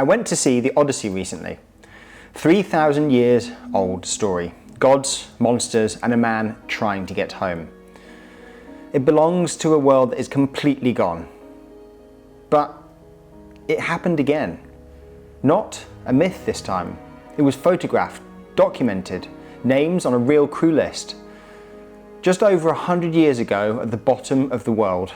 I went to see the Odyssey recently. 3,000 years old story. Gods, monsters, and a man trying to get home. It belongs to a world that is completely gone. But it happened again. Not a myth this time. It was photographed, documented, names on a real crew list. Just over 100 years ago at the bottom of the world.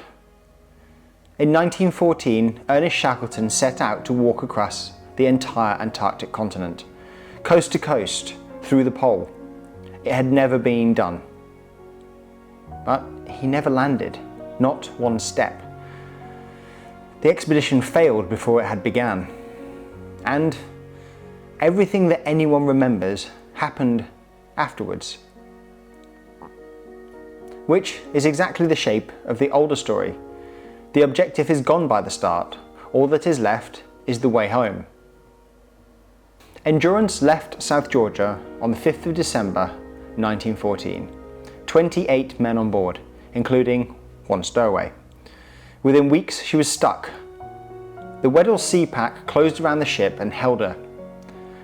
In 1914, Ernest Shackleton set out to walk across the entire Antarctic continent, coast to coast, through the pole. It had never been done. But he never landed, not one step. The expedition failed before it had begun. And everything that anyone remembers happened afterwards. Which is exactly the shape of the older story. The objective is gone by the start. All that is left is the way home. Endurance left South Georgia on the 5th of December 1914. 28 men on board, including one stowaway. Within weeks she was stuck. The Weddell sea pack closed around the ship and held her.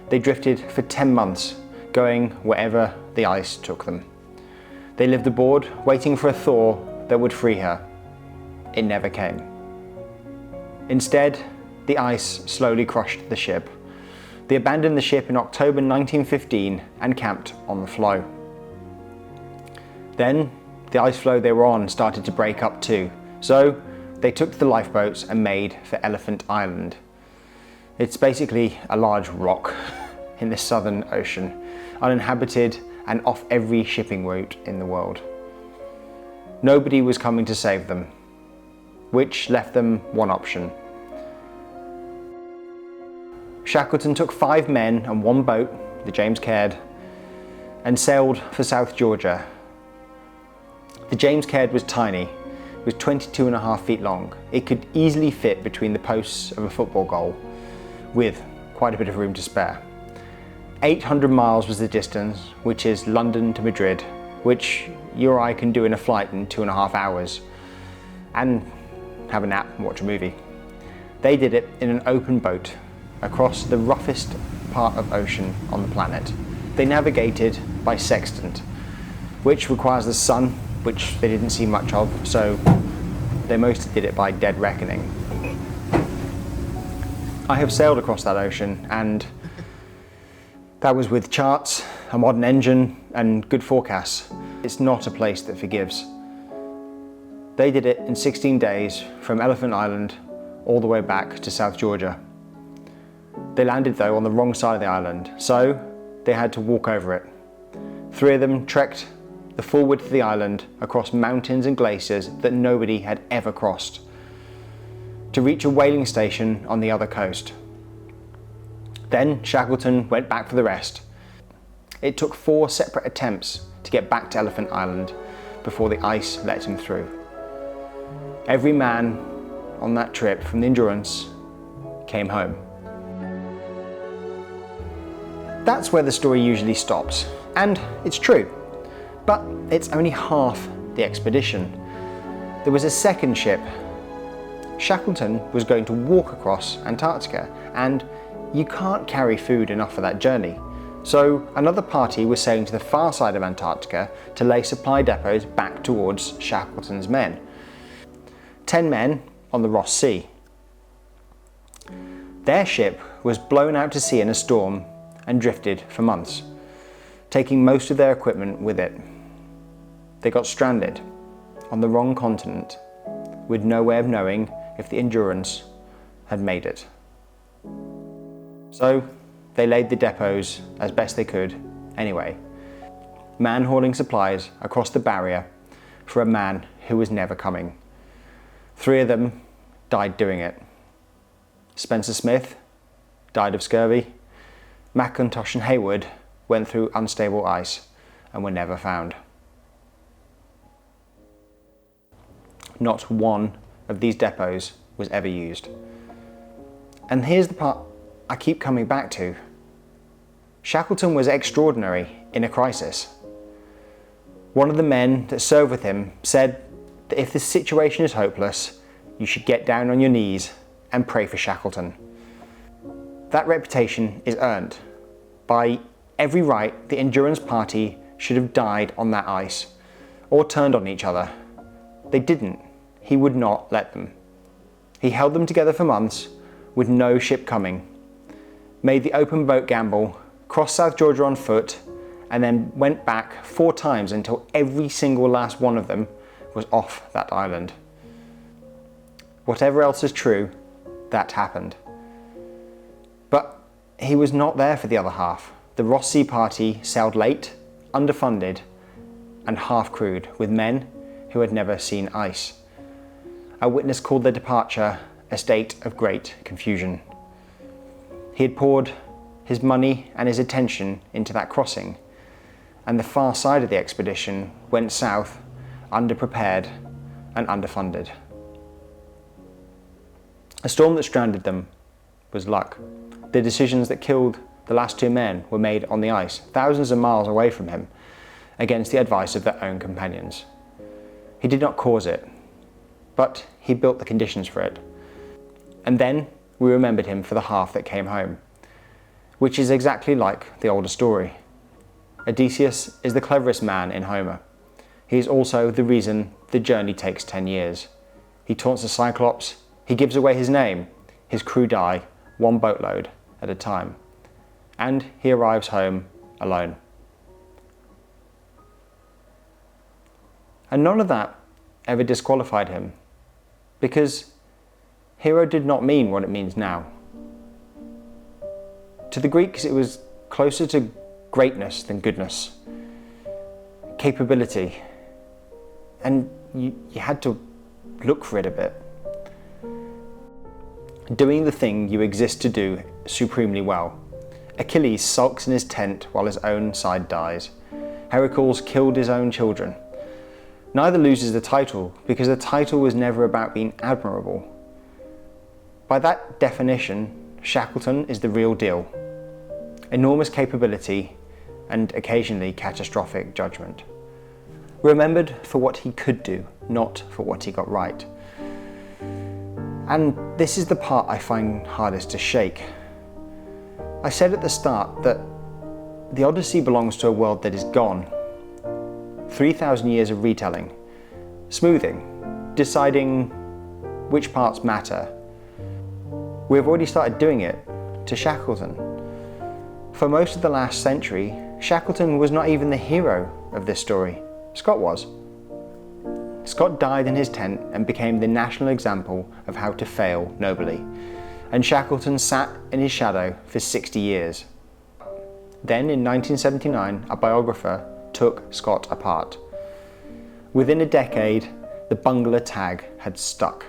They drifted for 10 months, going wherever the ice took them. They lived aboard, waiting for a thaw that would free her. It never came. Instead, the ice slowly crushed the ship. They abandoned the ship in October 1915 and camped on the floe. Then, the ice floe they were on started to break up too, so they took to the lifeboats and made for Elephant Island. It's basically a large rock in the Southern Ocean, uninhabited and off every shipping route in the world. Nobody was coming to save them, which left them one option. Shackleton took 5 men and one boat, the James Caird, and sailed for South Georgia. The James Caird was tiny. It was 22.5 feet long. It could easily fit between the posts of a football goal, with quite a bit of room to spare. 800 miles was the distance, which is London to Madrid, which you or I can do in a flight in 2.5 hours, and have a nap and watch a movie. They did it in an open boat across the roughest part of ocean on the planet. They navigated by sextant, which requires the sun, which they didn't see much of, so they mostly did it by dead reckoning. I have sailed across that ocean, and that was with charts, a modern engine, and good forecasts. It's not a place that forgives. They did it in 16 days from Elephant Island all the way back to South Georgia. They landed though on the wrong side of the island, so they had to walk over it. 3 of them trekked the full width of the island across mountains and glaciers that nobody had ever crossed, to reach a whaling station on the other coast. Then Shackleton went back for the rest. It took 4 separate attempts to get back to Elephant Island before the ice let him through. Every man on that trip from the Endurance came home. That's where the story usually stops, and it's true. But it's only half the expedition. There was a second ship. Shackleton was going to walk across Antarctica, and you can't carry food enough for that journey. So another party was sailing to the far side of Antarctica to lay supply depots back towards Shackleton's men. 10 men on the Ross Sea. Their ship was blown out to sea in a storm and drifted for months, taking most of their equipment with it. They got stranded on the wrong continent with no way of knowing if the Endurance had made it. So they laid the depots as best they could anyway, man-hauling supplies across the barrier for a man who was never coming. 3 of them died doing it. Spencer Smith died of scurvy. McIntosh and Hayward went through unstable ice and were never found. Not one of these depots was ever used. And here's the part I keep coming back to. Shackleton was extraordinary in a crisis. One of the men that served with him said that if the situation is hopeless, you should get down on your knees and pray for Shackleton. That reputation is earned. By every right, the Endurance Party should have died on that ice, or turned on each other. They didn't. He would not let them. He held them together for months, with no ship coming, made the open boat gamble, crossed South Georgia on foot, and then went back 4 times until every single last one of them was off that island. Whatever else is true, that happened. But he was not there for the other half. The Ross Sea Party sailed late, underfunded, and half-crewed with men who had never seen ice. A witness called their departure a state of great confusion. He had poured his money and his attention into that crossing, and the far side of the expedition went south, underprepared and underfunded. A storm that stranded them was luck. The decisions that killed the last 2 men were made on the ice, thousands of miles away from him, against the advice of their own companions. He did not cause it, but he built the conditions for it. And then we remembered him for the half that came home, which is exactly like the older story. Odysseus is the cleverest man in Homer. He is also the reason the journey takes 10 years. He taunts the Cyclops, he gives away his name, his crew die 1 boatload at a time, and he arrives home alone. And none of that ever disqualified him, because hero did not mean what it means now. To the Greeks, it was closer to greatness than goodness, capability, and you had to look for it a bit. Doing the thing you exist to do supremely well. Achilles sulks in his tent while his own side dies. Heracles killed his own children. Neither loses the title, because the title was never about being admirable. By that definition, Shackleton is the real deal. Enormous capability and occasionally catastrophic judgment. Remembered for what he could do, not for what he got right. And this is the part I find hardest to shake. I said at the start that the Odyssey belongs to a world that is gone. 3,000 years of retelling, smoothing, deciding which parts matter. We have already started doing it to Shackleton. For most of the last century, Shackleton was not even the hero of this story. Scott was. Scott died in his tent and became the national example of how to fail nobly, and Shackleton sat in his shadow for 60 years. Then in 1979, a biographer took Scott apart. Within a decade, the bungler tag had stuck,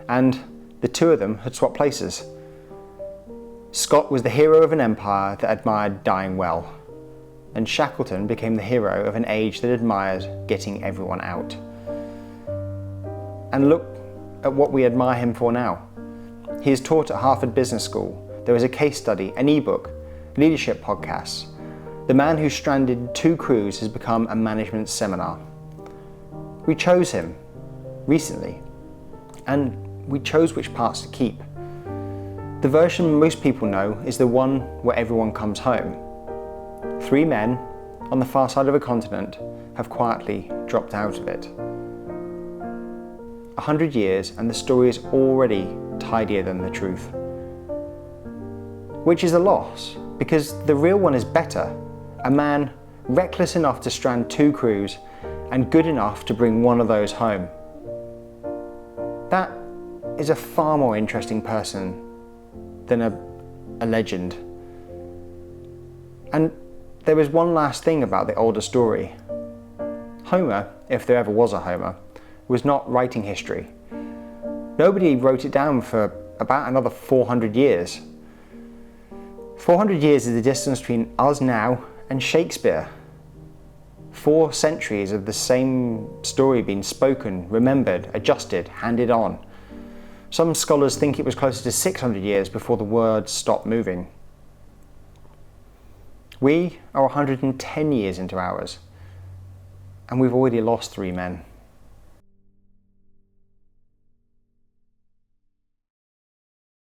and the 2 of them had swapped places. Scott was the hero of an empire that admired dying well, and Shackleton became the hero of an age that admires getting everyone out. And look at what we admire him for now. He is taught at Harvard Business School. There is a case study, an ebook, leadership podcasts. The man who stranded 2 crews has become a management seminar. We chose him recently, and we chose which parts to keep. The version most people know is the one where everyone comes home. 3 men on the far side of a continent have quietly dropped out of it. 100 years and the story is already tidier than the truth. Which is a loss, because the real one is better. A man reckless enough to strand 2 crews and good enough to bring one of those home. That is a far more interesting person than a legend. And there was one last thing about the older story. Homer, if there ever was a Homer, was not writing history. Nobody wrote it down for about another 400 years. 400 years is the distance between us now and Shakespeare. 4 centuries of the same story being spoken, remembered, adjusted, handed on. Some scholars think it was closer to 600 years before the words stopped moving. We are 110 years into ours, and we've already lost 3 men.